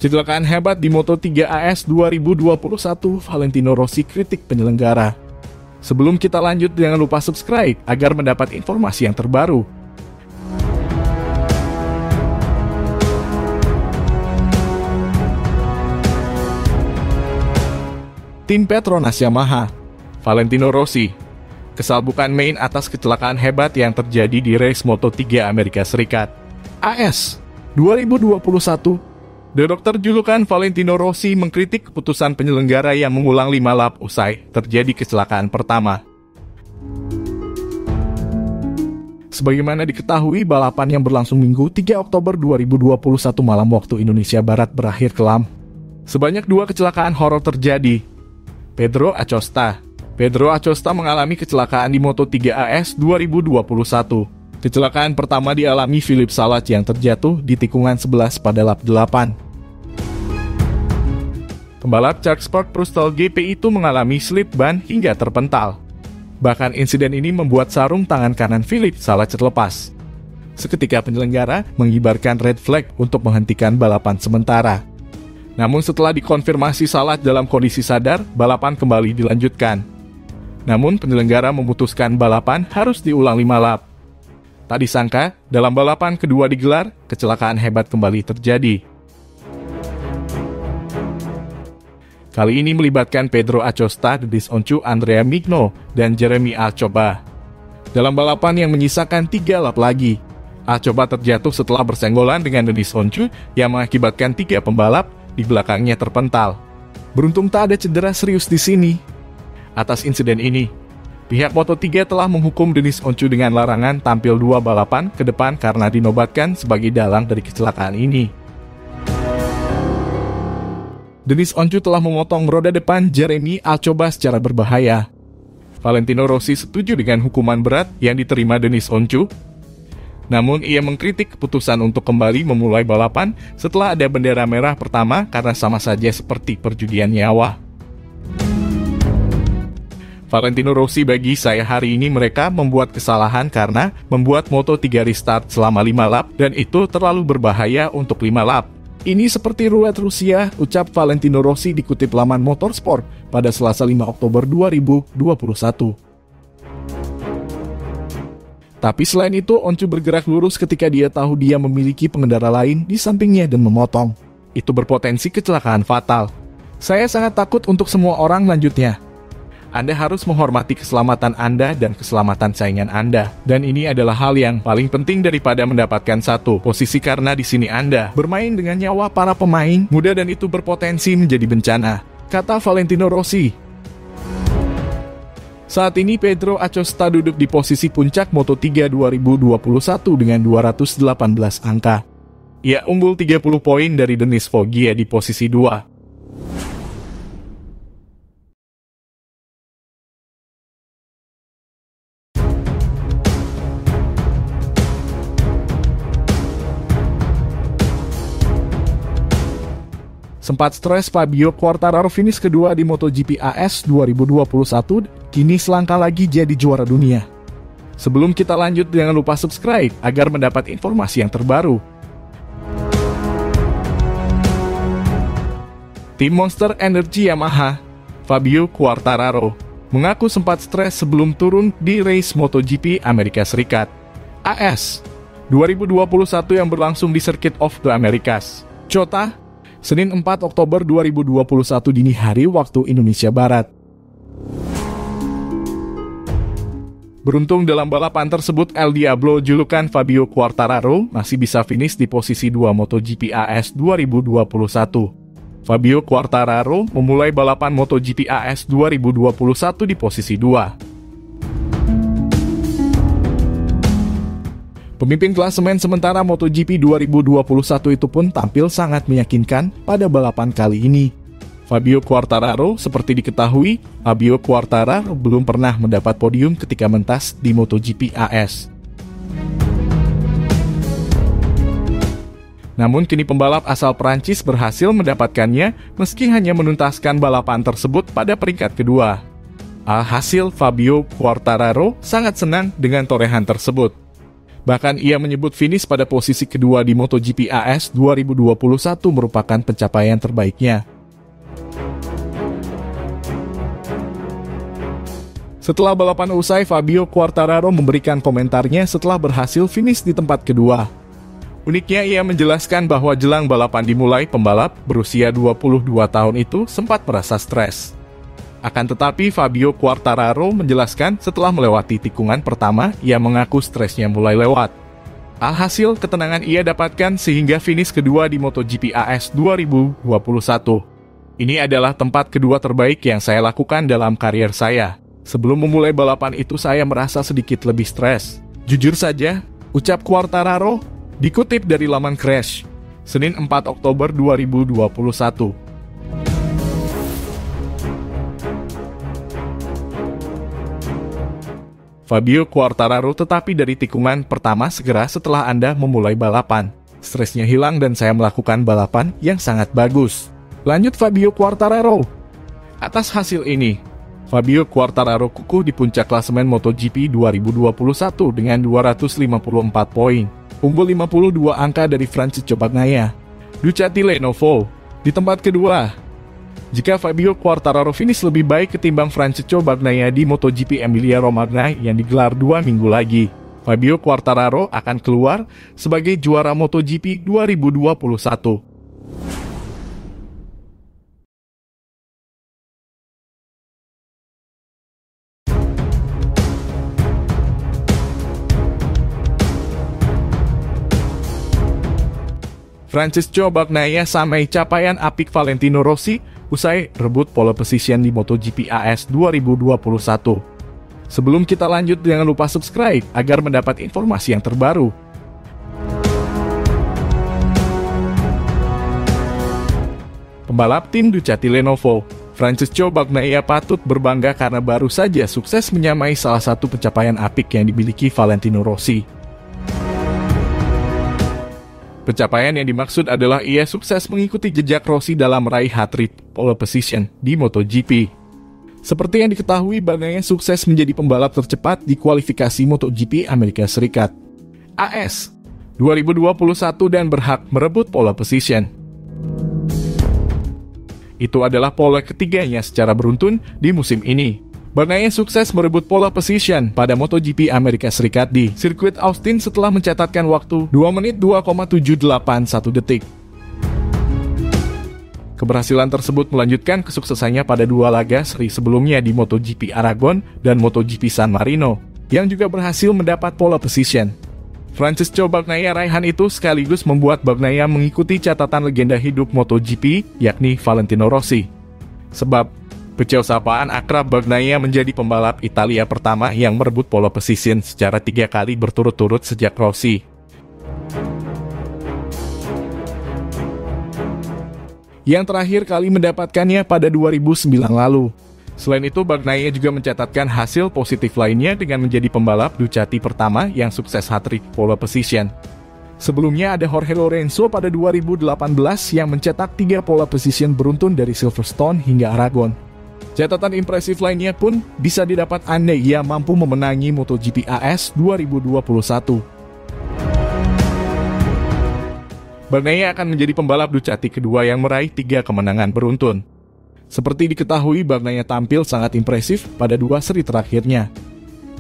Kecelakaan hebat di Moto3 AS 2021, Valentino Rossi kritik penyelenggara. Sebelum kita lanjut, jangan lupa subscribe agar mendapat informasi yang terbaru. Tim Petronas Yamaha, Valentino Rossi, kesal bukan main atas kecelakaan hebat yang terjadi di race Moto3 Amerika Serikat. AS 2021, dokter julukan Valentino Rossi mengkritik keputusan penyelenggara yang mengulang 5 lap usai terjadi kecelakaan pertama. Sebagaimana diketahui, balapan yang berlangsung Minggu 3 Oktober 2021 malam waktu Indonesia Barat berakhir kelam. Sebanyak 2 kecelakaan horor terjadi. Pedro Acosta mengalami kecelakaan di Moto3 AS 2021. Kecelakaan pertama dialami Philippe Salat yang terjatuh di tikungan 11 pada lap 8. Pembalap Charles Sport Brustal GP itu mengalami slip ban hingga terpental. Bahkan insiden ini membuat sarung tangan kanan Philippe Salat terlepas. Seketika penyelenggara mengibarkan red flag untuk menghentikan balapan sementara. Namun setelah dikonfirmasi Salat dalam kondisi sadar, balapan kembali dilanjutkan. Namun penyelenggara memutuskan balapan harus diulang 5 lap. Tak disangka, dalam balapan kedua digelar, kecelakaan hebat kembali terjadi. Kali ini melibatkan Pedro Acosta, Denis Oncu, Andrea Migno, dan Jeremy Alcoba. Dalam balapan yang menyisakan 3 lap lagi, Alcoba terjatuh setelah bersenggolan dengan Denis Oncu yang mengakibatkan 3 pembalap di belakangnya terpental. Beruntung tak ada cedera serius di sini. Atas insiden ini, pihak Moto3 telah menghukum Denis Oncu dengan larangan tampil 2 balapan ke depan karena dinobatkan sebagai dalang dari kecelakaan ini. Denis Oncu telah memotong roda depan Jeremy Alcoba secara berbahaya. Valentino Rossi setuju dengan hukuman berat yang diterima Denis Oncu. Namun ia mengkritik keputusan untuk kembali memulai balapan setelah ada bendera merah pertama karena sama saja seperti perjudian nyawa. Valentino Rossi, bagi saya hari ini mereka membuat kesalahan karena membuat Moto3 restart selama 5 lap dan itu terlalu berbahaya untuk 5 lap. Ini seperti roulette Rusia, ucap Valentino Rossi dikutip laman Motorsport pada Selasa 5 Oktober 2021. Tapi selain itu, Oncu bergerak lurus ketika dia tahu dia memiliki pengendara lain di sampingnya dan memotong. Itu berpotensi kecelakaan fatal. Saya sangat takut untuk semua orang lanjutnya. Anda harus menghormati keselamatan Anda dan keselamatan saingan Anda. Dan ini adalah hal yang paling penting daripada mendapatkan satu posisi karena di sini Anda bermain dengan nyawa para pemain muda dan itu berpotensi menjadi bencana, kata Valentino Rossi. Saat ini Pedro Acosta duduk di posisi puncak Moto3 2021 dengan 218 angka. Ia unggul 30 poin dari Denis Foggia di posisi 2. Sempat stres, Fabio Quartararo finish kedua di MotoGP AS 2021, kini selangkah lagi jadi juara dunia. Sebelum kita lanjut, jangan lupa subscribe agar mendapat informasi yang terbaru. Tim Monster Energy Yamaha, Fabio Quartararo, mengaku sempat stres sebelum turun di race MotoGP Amerika Serikat AS 2021 yang berlangsung di Circuit of the Americas, COTA, Senin 4 Oktober 2021 dini hari waktu Indonesia Barat. Beruntung dalam balapan tersebut, El Diablo julukan Fabio Quartararo masih bisa finish di posisi 2 MotoGP AS 2021. Fabio Quartararo memulai balapan MotoGP AS 2021 di posisi 2. Pemimpin klasemen sementara MotoGP 2021 itu pun tampil sangat meyakinkan pada balapan kali ini. Fabio Quartararo, seperti diketahui, Fabio Quartararo belum pernah mendapat podium ketika mentas di MotoGP AS. Namun kini pembalap asal Prancis berhasil mendapatkannya meski hanya menuntaskan balapan tersebut pada peringkat kedua. Alhasil Fabio Quartararo sangat senang dengan torehan tersebut. Bahkan ia menyebut finish pada posisi kedua di MotoGP AS 2021 merupakan pencapaian terbaiknya. Setelah balapan usai, Fabio Quartararo memberikan komentarnya setelah berhasil finish di tempat kedua. Uniknya, ia menjelaskan bahwa jelang balapan dimulai, pembalap berusia 22 tahun itu sempat merasa stres. Akan tetapi, Fabio Quartararo menjelaskan setelah melewati tikungan pertama, ia mengaku stresnya mulai lewat. Alhasil, ketenangan ia dapatkan sehingga finish kedua di MotoGP AS 2021. Ini adalah tempat kedua terbaik yang saya lakukan dalam karier saya. Sebelum memulai balapan itu saya merasa sedikit lebih stres. Jujur saja, ucap Quartararo, dikutip dari laman Crash, Senin 4 Oktober 2021. Fabio Quartararo, tetapi dari tikungan pertama segera setelah Anda memulai balapan. Stresnya hilang dan saya melakukan balapan yang sangat bagus. Lanjut Fabio Quartararo. Atas hasil ini, Fabio Quartararo kukuh di puncak klasemen MotoGP 2021 dengan 254 poin. Unggul 52 angka dari Francesco Bagnaia. Ducati Lenovo di tempat kedua. Jika Fabio Quartararo finish lebih baik ketimbang Francesco Bagnaia di MotoGP Emilia-Romagna yang digelar 2 minggu lagi, Fabio Quartararo akan keluar sebagai juara MotoGP 2021. Francesco Bagnaia sampai capaian apik Valentino Rossi usai rebut pole position di MotoGP AS 2021. Sebelum kita lanjut, jangan lupa subscribe agar mendapat informasi yang terbaru. Pembalap tim Ducati Lenovo, Francesco Bagnaia patut berbangga karena baru saja sukses menyamai salah satu pencapaian apik yang dimiliki Valentino Rossi. Pencapaian yang dimaksud adalah ia sukses mengikuti jejak Rossi dalam meraih hat-trick pole position di MotoGP. Seperti yang diketahui, Bagnaia sukses menjadi pembalap tercepat di kualifikasi MotoGP Amerika Serikat AS 2021 dan berhak merebut pole position. Itu adalah pole ketiganya secara beruntun di musim ini. Bagnaia sukses merebut pole position pada MotoGP Amerika Serikat di sirkuit Austin setelah mencatatkan waktu 2 menit 2,781 detik. Keberhasilan tersebut melanjutkan kesuksesannya pada 2 laga seri sebelumnya di MotoGP Aragon dan MotoGP San Marino, yang juga berhasil mendapat pole position. Francesco Bagnaia raihan itu sekaligus membuat Bagnaia mengikuti catatan legenda hidup MotoGP, yakni Valentino Rossi. Sebab kecil sapaan akrab, Bagnaia menjadi pembalap Italia pertama yang merebut pole position secara 3 kali berturut-turut sejak Rossi. Yang terakhir kali mendapatkannya pada 2009 lalu. Selain itu, Bagnaia juga mencatatkan hasil positif lainnya dengan menjadi pembalap Ducati pertama yang sukses hat-trick pole position. Sebelumnya ada Jorge Lorenzo pada 2018 yang mencetak 3 pole position beruntun dari Silverstone hingga Aragon. Catatan impresif lainnya pun bisa didapat andai ia mampu memenangi MotoGP AS 2021. Bagnaia akan menjadi pembalap Ducati kedua yang meraih 3 kemenangan beruntun. Seperti diketahui, Bagnaia tampil sangat impresif pada 2 seri terakhirnya.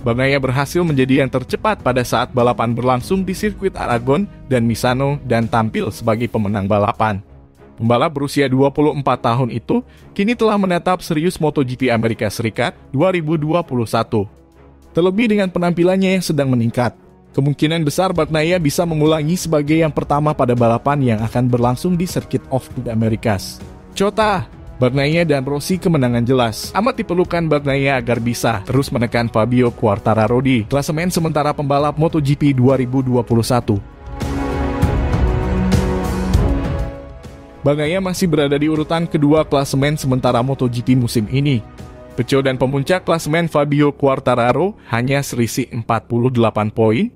Bagnaia berhasil menjadi yang tercepat pada saat balapan berlangsung di sirkuit Aragon dan Misano dan tampil sebagai pemenang balapan. Pembalap berusia 24 tahun itu kini telah menetap serius MotoGP Amerika Serikat 2021. Terlebih dengan penampilannya yang sedang meningkat, kemungkinan besar Bagnaia bisa mengulangi sebagai yang pertama pada balapan yang akan berlangsung di Circuit of the Americas. Cota, Bagnaia dan Rossi kemenangan jelas. Amat diperlukan Bagnaia agar bisa terus menekan Fabio Quartararo di klasemen sementara pembalap MotoGP 2021. Bagnaia masih berada di urutan kedua klasemen sementara MotoGP musim ini. Pecah dan pemuncak klasemen Fabio Quartararo hanya selisih 48 poin.